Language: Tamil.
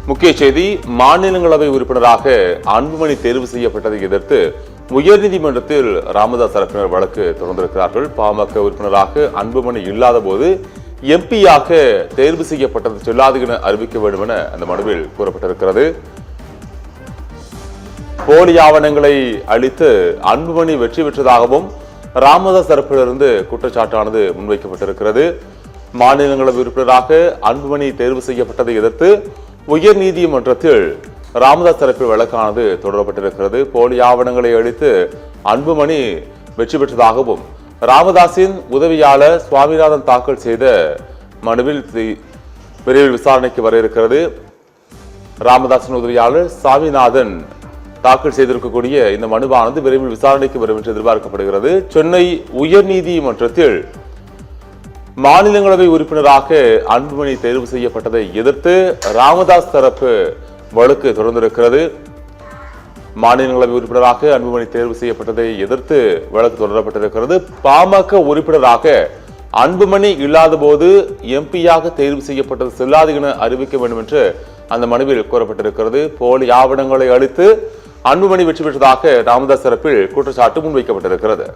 முக்கிய செய்தி, மாநிலங்களவை உறுப்பினராக அன்புமணி தேர்வு செய்யப்பட்டதை எதிர்த்து உயர்நீதிமன்றத்தில் ராமதாஸ் தரப்பினர் வழக்கு தொடர்ந்திருக்கிறார்கள். பாமக உறுப்பினராக அன்புமணி இல்லாத போது எம்பியாக தேர்வு செய்யப்பட்டது செல்லாது என அறிவிக்க வேண்டும் என அந்த மனுவில் கூறப்பட்டிருக்கிறது. போலி ஆவணங்களை அளித்து அன்புமணி வெற்றி பெற்றதாகவும் ராமதாஸ் தரப்பிலிருந்து குற்றச்சாட்டானது முன்வைக்கப்பட்டிருக்கிறது. மாநிலங்களவை உறுப்பினராக அன்புமணி தேர்வு செய்யப்பட்டதை எதிர்த்து உயர் நீதிமன்றத்தில் ராமதாஸ் தரப்பில் வழக்கானது தொடரப்பட்டிருக்கிறது. போலி ஆவணங்களை அளித்து அன்புமணி வெற்றி பெற்றதாகவும் ராமதாஸின் உதவியாளர் சுவாமிநாதன் தாக்கல் செய்த மனுவில் விரைவில் விசாரணைக்கு வர இருக்கிறது. ராமதாஸின் உதவியாளர் சாமிநாதன் தாக்கல் செய்திருக்கக்கூடிய இந்த மனுவானது விரைவில் விசாரணைக்கு வரும் என்று எதிர்பார்க்கப்படுகிறது. சென்னை உயர்நீதிமன்றத்தில் மாநிலங்களவை உறுப்பினராக அன்புமணி தேர்வு செய்யப்பட்டதை எதிர்த்து ராமதாஸ் தரப்பு வழக்கு தொடர்ந்திருக்கிறது. மாநிலங்களவை உறுப்பினராக அன்புமணி தேர்வு செய்யப்பட்டதை எதிர்த்து வழக்கு தொடரப்பட்டிருக்கிறது. பாமக உறுப்பினராக அன்புமணி இல்லாத போது எம்பியாக தேர்வு செய்யப்பட்டது செல்லாது என அறிவிக்க வேண்டும் என்று அந்த மனுவில் கூறப்பட்டிருக்கிறது. போலி ஆவணங்களை அளித்து அன்புமணி வெற்றி பெற்றதாக ராமதாஸ் தரப்பில் குற்றச்சாட்டு முன்வைக்கப்பட்டிருக்கிறது.